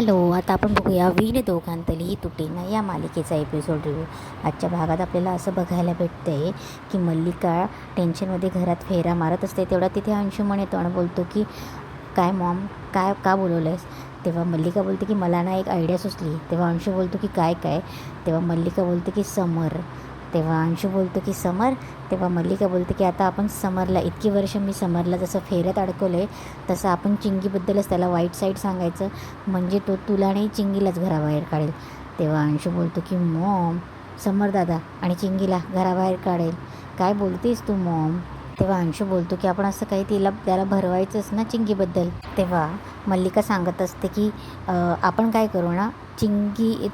Hello, आता आपण बघूया वीण दोघांतली तुटेना या मालिकेचा एपिसोड रिव्ह्यू. आजच्या भागात आपल्याला असं बघायला भेटतं आहे की मल्लिका टेन्शनमध्ये घरात फेरा मारत असते. तेवढा तिथे अंशुमन येतो आणि बोलतो की काय मॉम, काय का बोलवलं आहेस? तेव्हा मल्लिका बोलते की मला ना एक आयडिया सुचली. तेव्हा अंशू बोलतो की काय काय? तेव्हा मल्लिका बोलते की समर. तेव्हा अंशू बोलतो की समर. तेव्हा मल्लिका बोलते की आता आपण समरला, इतकी वर्ष मी समरला जसं फेऱ्यात अडकवलं आहे तसं आपण चिंगीबद्दलच त्याला वाईट साईड सांगायचं, म्हणजे तो तुला नाही चिंगीलाच घराबाहेर काढेल. तेव्हा अंशू बोलतो की मॉम, समर दादा आणि चिंगीला घराबाहेर काढेल, काय बोलतेस तू मॉम? तेव्हा अंशू बोलतो की आपण असं काही त्याला भरवायचंच ना चिंगीबद्दल. तेव्हा मल्लिका सांगत असते की आपण काय करू ना,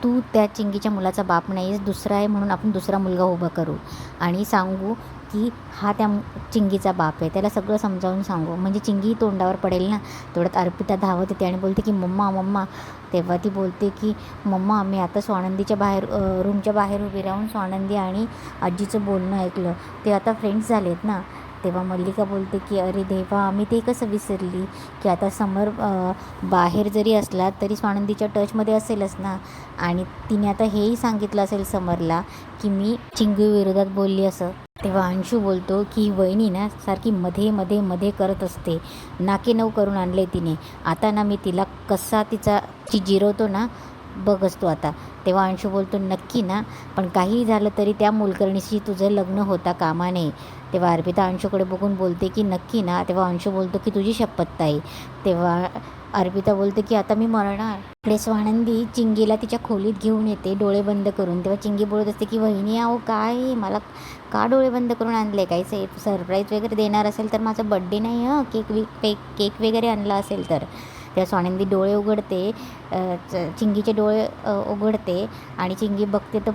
तू त्या चिंगीच्या मुलाचा बाप नाही आहेस, दुसरा आहे म्हणून आपण दुसरा मुलगा उभा करू आणि सांगू की हा त्या चिंगीचा बाप आहे. त्याला सगळं समजावून सांगू, म्हणजे चिंगी तोंडावर पडेल ना. तेवढ्यात अर्पिता धावत येते आणि बोलते की मम्मा मम्मा. तेव्हा ती बोलते की मम्मा, मी आता स्वानंदीच्या बाहेर रूमच्या बाहेर उभी राहून स्वानंदी आणि आजीचं बोलणं ऐकलं, ते आता फ्रेंड्स झालेत ना. तेव्हा मल्लिका बोलते की अरे देवा, मी ते कसं विसरली की आता समर बाहेर जरी असला तरी स्वानंदीच्या टचमध्ये असेलच ना. आणि तिने आता हेही सांगितलं असेल समरला की मी चिंगू विरोधात बोलली असं. तेव्हा अंशू बोलतो की वहिनी ना सारखी मध्ये मध्ये मध्ये करत असते, नाके नऊ करून आणले तिने. आता ना मी तिला कसा ती जिरवतो ना, बघ असतो आता. तेव्हा अंशू बोलतो नक्की ना, पण काही झालं तरी त्या मोलकरणीशी तुझं लग्न होता कामा नये. तेव्हा अर्पिता अंशूकडे बघून बोलते की नक्की ना. तेव्हा अंशू बोलतो की तुझी शपथ ताई. तेव्हा अर्पिता बोलते की आता मी मरणार. इकडे स्वानंदी चिंगीला तिच्या खोलीत घेऊन येते डोळे बंद करून. तेव्हा चिंगी बोलत असते की वहिनी आहो काय, मला का डोळे बंद करून आणले? काही सरप्राईज वगैरे देणार असेल तर माझा बड्डे नाही केक वगैरे आणला असेल तर. तेव्हा स्वानंदी डोळे उघडते, चिंगीचे डोळे उघडते आणि चिंगी बघते तर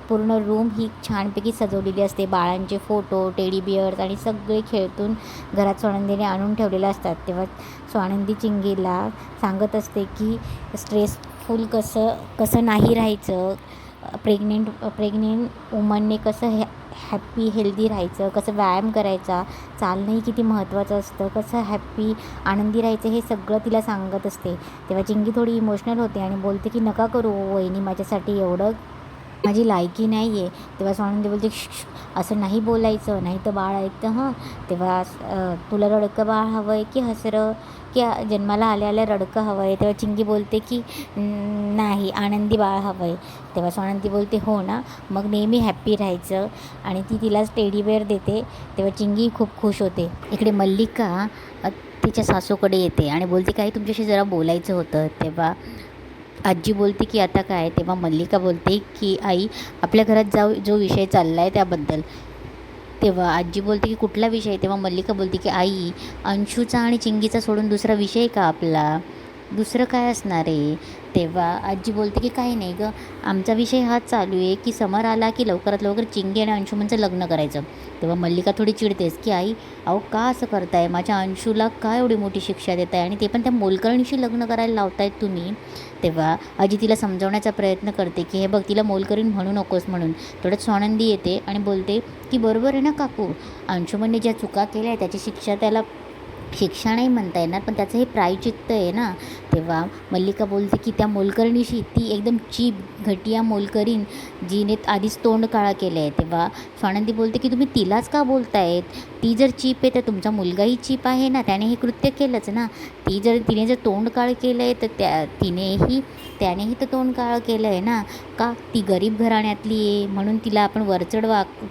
पूर्ण रूम ही छानपैकी सजवलेली असते. बाळांचे फोटो, टेडी बिअर्स आणि सगळे खेळतून घरात स्वानंदीने आणून ठेवलेले असतात. तेव्हा स्वानंदी चिंगीला सांगत असते की स्ट्रेसफुल कसं नाही राहायचं, प्रेग्नेंट वुमनने कसं हॅप्पी हेल्दी राहायचं, कसं व्यायाम करायचा, चालणंही किती महत्त्वाचं असतं, कसं हॅप्पी आनंदी राहायचं, हे सगळं तिला सांगत असते. तेव्हा चिंगी थोडी इमोशनल होते आणि बोलते की नका करू वहिनी माझ्यासाठी एवढं, माझी लायकी नाही आहे. तेव्हा स्वानंदी बोलते असं नाही बोलायचं, नाही तर बाळ ऐकतं हं. तेव्हा तुला रडकं बाळ हवं आहे की हसरं, की जन्माला आल्या रडकं हवं आहे? तेव्हा चिंगी बोलते की नाही, आनंदी बाळ हवं आहे. तेव्हा स्वानंदी बोलते हो ना, मग नेहमी हॅप्पी राहायचं. आणि ती तिला टेडी बेअर देते. तेव्हा चिंगी खूप खुश होते. इकडे मल्लिका तिच्या सासूकडे येते आणि बोलते काही तुमच्याशी जरा बोलायचं होतं. तेव्हा आजी बोलते की आता काय? तेव्हा मल्लिका बोलते की आई, आपल्या घरात जो विषय चालला आहे त्याबद्दल. तेव्हा आजी बोलते की कुठला विषय? तेव्हा मल्लिका बोलते की आई, अंशूचा आणि चिंगीचा सोडून दुसरा विषय का आपला? दुसरं काय असणार आहे? तेव्हा आजी बोलते की काही नाही गं, आमचा विषय हाच चालू आहे की समर आला की लवकरात लवकर चिंगी आणि अंशुमनचं लग्न करायचं. तेव्हा मल्लिका थोडी चिडतेस की आई, अहो का असं करताय? माझ्या अंशूला का एवढी मोठी शिक्षा देताय आणि ते पण त्या मोलकरणीशी लग्न करायला लावतायत तुम्ही? तेव्हा आजी तिला समजावण्याचा प्रयत्न करते की हे बघ, तिला मोलकरीण म्हणू नकोस म्हणून. थोडंच स्वानंदी येते आणि बोलते की बरोबर आहे ना काकू, अंशुमनने ज्या चुका केल्या आहे त्याची शिक्षा नाही म्हणता येणार, पण त्याचं हे प्रायचित्त आहे ना. तेव्हा मल्लिका बोलते की त्या मोलकरणीशी, ती एकदम चीप घटिया मोलकरीण जिने आधीच तोंड काळा केलं आहे. तेव्हा स्वानंदी बोलते की तुम्ही तिलाच का बोलतायत? ती जर चीप आहे तर तुमचा मुलगाही चीप आहे ना, त्याने हे कृत्य केलंच ना. तिने जर तोंड काळं केलं आहे तर त्यानेही तर तोंड काळं केलं आहे ना. का ती गरीब घराण्यातली आहे म्हणून तिला आपण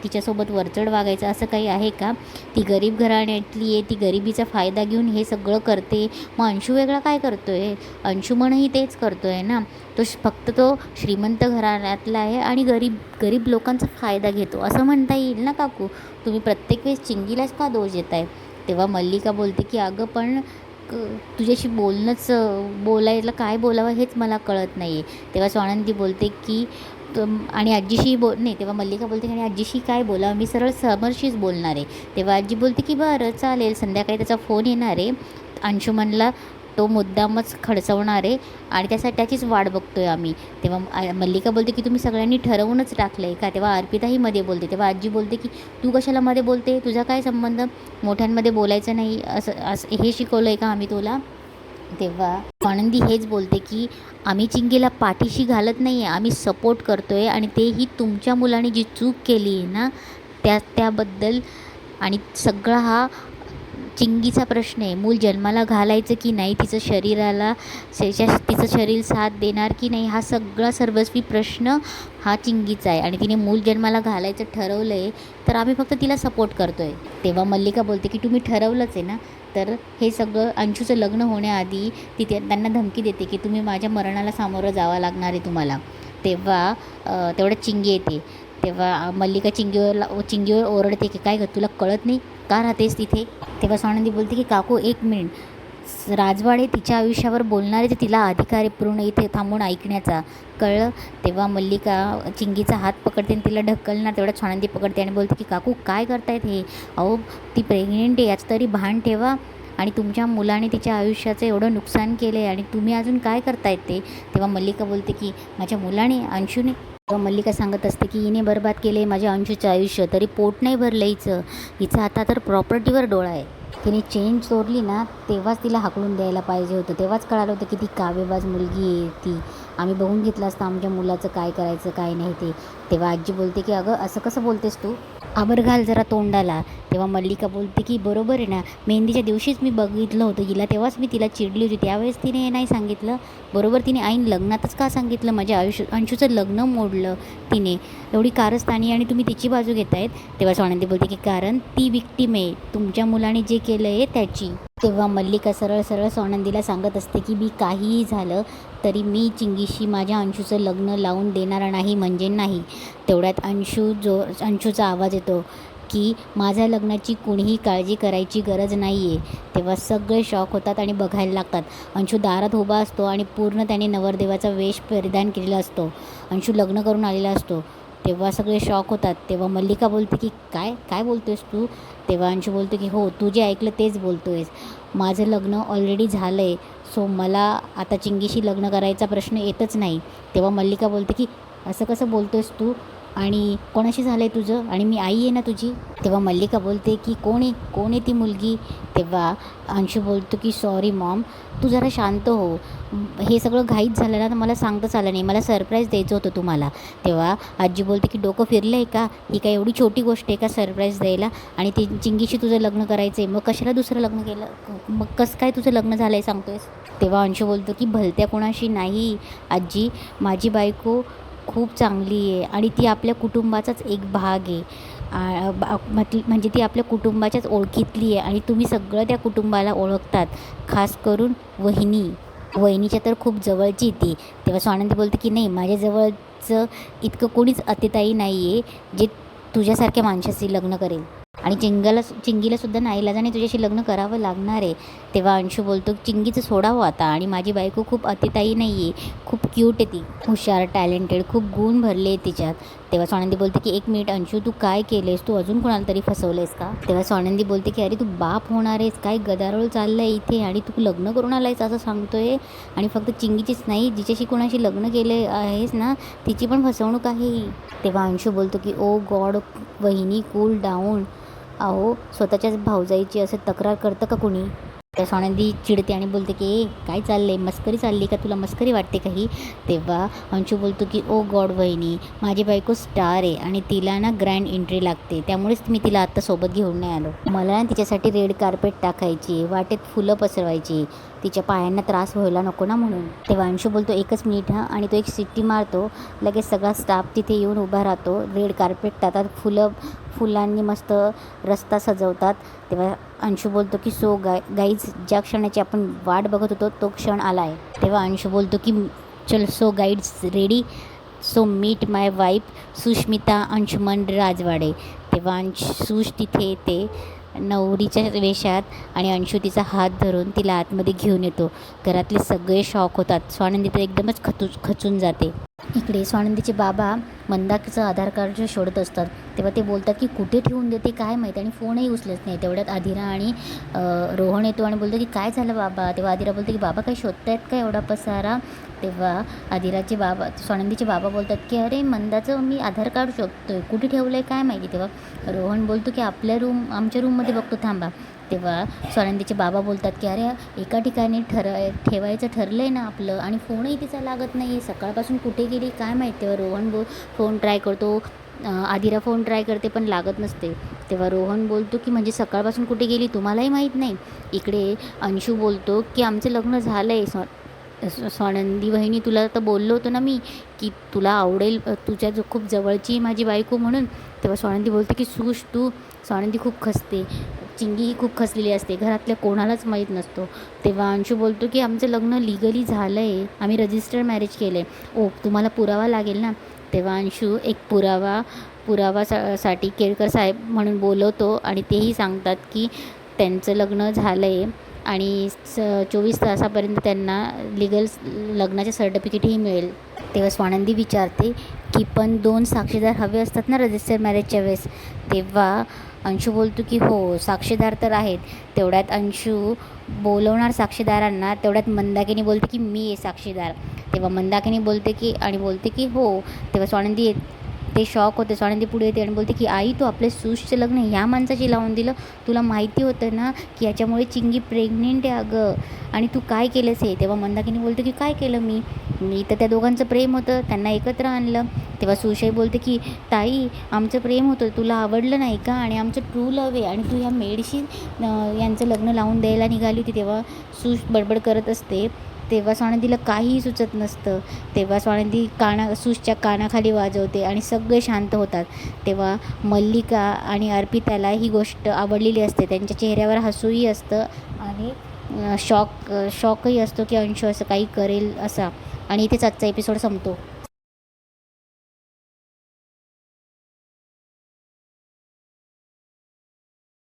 तिच्यासोबत वरचढ वागायचं असं काही आहे का? ती गरीब घराण्यातली आहे, ती गरिबीचा फायदा घेऊन हे सगळं करते. मग अंशू वेगळा काय करतो आहे? अंशुमनही तेच करतो आहे ना. फक्त तो श्रीमंत घराण्यातला आहे आणि गरीब लोकांचा फायदा घेतो असं म्हणता येईल ना काकू? तुम्ही प्रत्येक वेळेस चिंगीलाच का दोष देताय? तेव्हा मल्लिका बोलते की अगं पण तुझ्याशी बोलायला काय बोलावं हेच मला कळत नाही आहे. तेव्हा स्वानंदी बोलते की आणि आजीशी नाही. तेव्हा मल्लिका बोलते आणि आजीशी काय बोलावं, मी सरळ समरशीच बोलणार आहे. तेव्हा आजी बोलते की बरं चालेल, संध्याकाळी त्याचा फोन येणार आहे, अंशुमनला तो मुद्दामच खडचवणार आहे आणि त्याचीच वाट बघतो आहे आम्ही. तेव्हा मल्लिका बोलते की तुम्ही सगळ्यांनी ठरवूनच टाकलं आहे का? तेव्हा अर्पिताही मध्ये बोलते. तेव्हा आजी बोलते की तू कशाला मध्ये बोलते, तुझा काय संबंध? मोठ्यांमध्ये बोलायचं नाही असं हे शिकवलं आहे का आम्ही तुला? तेव्हा आनंदी हेच बोलते की आम्ही चिंगीला पाठीशी घालत नाही आहे, आम्ही सपोर्ट करतो आहे आणि तेही तुमच्या मुलाने जी चूक केली आहे ना त्याबद्दल. आणि सगळा हा चिंगीचा प्रश्न आहे. मूल जन्माला घालायचं की नाही, तिचं शरीराला तिचं शरीर साथ देणार की नाही, हा सगळा सर्वस्वी प्रश्न हा चिंगीचा आहे. आणि तिने मूल जन्माला घालायचं ठरवलं आहे तर आम्ही फक्त तिला सपोर्ट करतो आहे. तेव्हा मल्लिका बोलते की तुम्ही ठरवलंच आहे ना, तर हे सगळं अंशूचं लग्न होण्याआधी त्यांना धमकी देते की तुम्ही माझ्या मरणाला सामोरं जावं लागणार आहे तुम्हाला. तेव्हा तेवढ्यात चिंगी येते. तेव्हा मल्लिका चिंगीवर ओरडते की काय गं, तुला कळत नाही का राहतेस तिथे. तेव्हा स्वानंदी बोलते की काकू एक मिनिट, राजवाडे तिच्या आयुष्यावर बोलणारे, ते तिला अधिकार आहे पूर्ण इथे थांबून ऐकण्याचा, कळलं. तेव्हा मल्लिका चिंगीचा हात पकडते आणि तिला ढकलणार. तेवढ्यात स्वानंदी पकडते आणि बोलते की काकू काय करतायत हे, अहो ती प्रेग्नेंट आहे याचं तरी भान ठेवा. आणि तुमच्या मुलाने तिच्या आयुष्याचं एवढं नुकसान केलं आहे आणि तुम्ही अजून काय करतायत ते. तेव्हा मल्लिका बोलते की माझ्या मुलाने, अंशूने. तेव्हा मल्लिका सांगत असते की हिने बरबाद केले माझ्या अंशूचं आयुष्य, तरी पोट नाही भरलं हिचं आता तर प्रॉपर्टीवर डोळा आहे. तिने चेन चोरली ना तेव्हाच तिला हाकलून द्यायला पाहिजे होतं, तेव्हाच कळालं होतं की ती कावेबाज मुलगी आहे ती. आम्ही बघून घेतलं असतं आमच्या मुलाचं काय करायचं काय नाही ते. तेव्हा आजी बोलते की अगं असं कसं बोलतेस तू, आबर घाल जरा तोंडाला. तेव्हा मल्लिका बोलते की बरोबर आहे ना, मेहंदीच्या दिवशीच मी बघितलं होतं हिला, तेव्हाच मी तिला चिडली होती, त्यावेळेस तिने हे नाही सांगितलं. बरोबर तिने ऐन लग्नातच का सांगितलं, माझ्या अंशूचं लग्न मोडलं तिने, एवढी कारस्थानी आणि तुम्ही तिची बाजू घेतायत. तेव्हा स्वानंदी बोलते की कारण ती विक्टीम आहे तुमच्या मुलाने जे केलं आहे त्याची. तेव्हा मल्लिका सरळ सरळ स्वानंदीला सांगत असते की मी काहीही झालं तरी मी चिंगीशी माझ्या अंशूचं लग्न लावून देणार नाही म्हणजे नाही. तेवढ्यात अंशूचा आवाज येतो की माझ्या लग्नाची कुणीही काळजी करायची गरज नाही आहे. तेव्हा सगळे शॉक होतात आणि बघायला लागतात. अंशू दारात उभा असतो आणि पूर्ण त्याने नवरदेवाचा वेश परिधान केलेला असतो. अंशू लग्न करून आलेला असतो. तेव्हा सगळे शॉक होतात. तेव्हा मल्लिका बोलते की काय काय बोलतो आहेस तू. तेव्हा अंशू बोलतो की हो, तू जे ऐकलं तेच बोलतो आहेस, माझं लग्न ऑलरेडी झालं आहे, सो मला आता चिंगीशी लग्न करायचा प्रश्न येतच नाही. तेव्हा मल्लिका बोलते की असं कसं बोलतो आहेस तू, आणि कोणाशी झालं आहे तुझं, आणि मी आई आहे ना तुझी. तेव्हा मल्लिका बोलते की कोण आहे ती मुलगी. तेव्हा अंशू बोलतो की सॉरी मॉम, तू जरा शांत हो, हे सगळं घाईत झालं ना तर मला सांगताच आलं नाही, मला सरप्राईज द्यायचं होतं तुम्हाला. तेव्हा आजी बोलते की डोकं फिरलं आहे का, ही काय एवढी छोटी गोष्ट आहे का सरप्राईज द्यायला, आणि ती चिंगीशी तुझं लग्न करायचं आहे, मग कशाला दुसरं लग्न केलं, मग कसं काय तुझं लग्न झालं आहे सांगतोयस. तेव्हा अंशू बोलतो की भलत्या कोणाशी नाही आजी, माझी बायको खूप चांगली आहे आणि ती आपल्या कुटुंबाचाच एक भाग आहे, म्हणजे ती आपल्या कुटुंबाच्याच ओळखीतली आहे आणि तुम्ही सगळं त्या कुटुंबाला ओळखतात, खास करून वहिनीच्या तर खूप जवळची ती. तेव्हा स्वानंदी बोलते की नाही, माझ्या जवळचं इतकं कोणीच अतिताई नाही आहे जे तुझ्यासारख्या माणसाशी लग्न करेल, आणि चिंगीलासुद्धा नाईलाजाने तुझ्याशी लग्न करावं लागणार आहे. तेव्हा अंशू बोलतो चिंगीचं सोडावं आता, आणि माझी बायको खूप अतिताई नाही आहे, खूप क्यूट आहे ती, हुशार टॅलेंटेड, खूप गुण भरले आहे तिच्यात. तेव्हा स्वानंदी बोलते की एक मिनिट अंशू, तू काय केलेस, तू अजून कोणाला तरी फसवलेस का. तेव्हा स्वानंदी बोलते की अरे तू बाप होणार आहेस, काय गदारोळ चाललं आहे इथे, आणि तू लग्न करून आलायस असं सांगतोय, आणि फक्त चिंगीचीच नाही, जिच्याशी कोणाशी लग्न केले आहेस ना तिची पण फसवणूक आहे ही. तेव्हा अंशू बोलतो की ओ गॉड वहिनी, कूल डाऊन, अहो स्वतःच्याच भाऊजाईची असं तक्रार करतं का कुणी. त्या स्वानंदी चिडते आणि बोलते की काय चाललं आहे, मस्करी चालली का, तुला मस्करी वाटते काही. तेव्हा अंशू बोलतो की ओ गॉड वहिनी, माझी बायको स्टार आहे आणि तिला ना ग्रँड एंट्री लागते, त्यामुळेच मी तिला आत्ता सोबत घेऊन नाही आलो. मला ना तिच्यासाठी रेड कार्पेट टाकायची, वाटेत फुलं पसरवायची, तिच्या पायांना त्रास व्हायला नको ना म्हणून. तेव्हा अंशू बोलतो एकच मिनिट हां, आणि तो एक शिट्टी मारतो, लगेच सगळा स्टाफ तिथे येऊन उभा राहतो, रेड कार्पेट टाकतात, फुलांनी मस्त रस्ता सजवतात. तेव्हा अंशू बोलतो की सो गाईज, ज्या क्षणाची आपण वाट बघत होतो तो क्षण आला आहे. तेव्हा अंशू बोलतो की चल so guides ready, so meet my wife Sushmita Anshuman Rajwade. तेव्हा अंशुश तिथे येते नवरीच्या वेशात, आणि अंशू तिचा हात धरून तिला आतमध्ये घेऊन येतो. घरातले सगळे शॉक होतात. स्वानंदी तर एकदमच खचून जाते. इकडे स्वानंदीचे बाबा मंदाचं आधार कार्ड शोधत असतात. तेव्हा ते बोलतात की कुठे ठेवून देते काय माहीत, आणि फोनही उचलत नाही. तेवढ्यात आदिरा आणि रोहन येतो आणि बोलतो की काय झालं बाबा. तेव्हा आदिरा बोलते की बाबा काय शोधतायत का एवढा पसारा, तेव्हा आदिराचे बाबा स्वानंदीचे बाबा बोलतात की अरे मंदाचं मी आधार कार्ड शोधतोय, कुठे ठेवलं आहे काय माहिती. तेव्हा रोहन बोलतो की आमच्या रूममध्ये बघतो थांबा. तेव्हा स्वानंदीचे बाबा बोलतात की अरे एका ठिकाणी ठेवायचं ठरलं आहे ना आपलं, आणि फोनही तिचा लागत नाही आहे, सकाळपासून कुठे गेली काय माहीत. तेव्हा रोहन फोन ट्राय करतो, आदिरा फोन ट्राय करते पण लागत नसते. तेव्हा रोहन बोलतो की म्हणजे सकाळपासून कुठे गेली तुम्हालाही माहीत नाही. इकडे अंशू बोलतो की आमचं लग्न झालं आहे स्वानंदी वहिनी, तुला तर बोललो होतो ना मी की तुला आवडेल, तुझ्या जो खूप जवळची माझी बायको म्हणून. तेव्हा स्वानंदी बोलते की स्वानंदी खूप खसते, चिंगी ही खूप खसलेली असते, घरातल्या कोणालाच माहीत नसतो. तेव्हा अंशू बोलतो की आमचं लग्न लिगली झालं आहे, आम्ही रजिस्टर मॅरेज केलं आहे. ओ तुम्हाला पुरावा लागेल ना. तेव्हा अंशू एक साठी केळकर साहेब म्हणून बोलवतो आणि तेही सांगतात की त्यांचं लग्न झालं आहे आणि 24 तासापर्यंत त्यांना लग्नाचे सर्टिफिकेटही मिळेल. तेव्हा स्वानंदी विचारते की पण 2 साक्षीदार हवे असतात ना रजिस्टर मॅरेजच्या वेळेस. तेव्हा अंशू बोलतो की हो साक्षीदार तर आहेत. तेवढ्यात अंशू बोलवणार साक्षीदारांना, तेवढ्यात मंदाकिनी बोलते की मी आहे साक्षीदार. तेव्हा मंदाकिनी बोलते की हो. तेव्हा स्वानंदी ते शॉक होते. स्वानंदी पुढे येते आणि बोलते की आई तू आपले सूशचं लग्न ह्या माणसाची लावून दिलं, तुला माहिती होतं ना की याच्यामुळे चिंगी प्रेग्नेंट आहे अगं, आणि तू काय केलंस हे. तेव्हा मंदाकिनी बोलते की काय केलं मी तर त्या दोघांचं प्रेम होतं, त्यांना एकत्र आणलं. तेव्हा सुशाई बोलते की ताई आमचं प्रेम होतं, तुला आवडलं नाही का, आणि आमचं ट्रू लव्ह आहे, आणि तू ह्या मेडशी यांचं लग्न लावून द्यायला निघाली होती. तेव्हा सुश बडबड करत असते. तेव्हा स्वानंदीला काहीही सुचत नसतं. तेव्हा स्वानंदी सुशच्या कानाखाली वाजवते आणि सगळे शांत होतात. तेव्हा मल्लिका आणि अर्पिताला ही गोष्ट आवडलेली असते, त्यांच्या चेहऱ्यावर हसूही असतं आणि शॉकही असतो की अंशू असं काही करेल असा. आणि इथेच आजचा एपिसोड संपतो.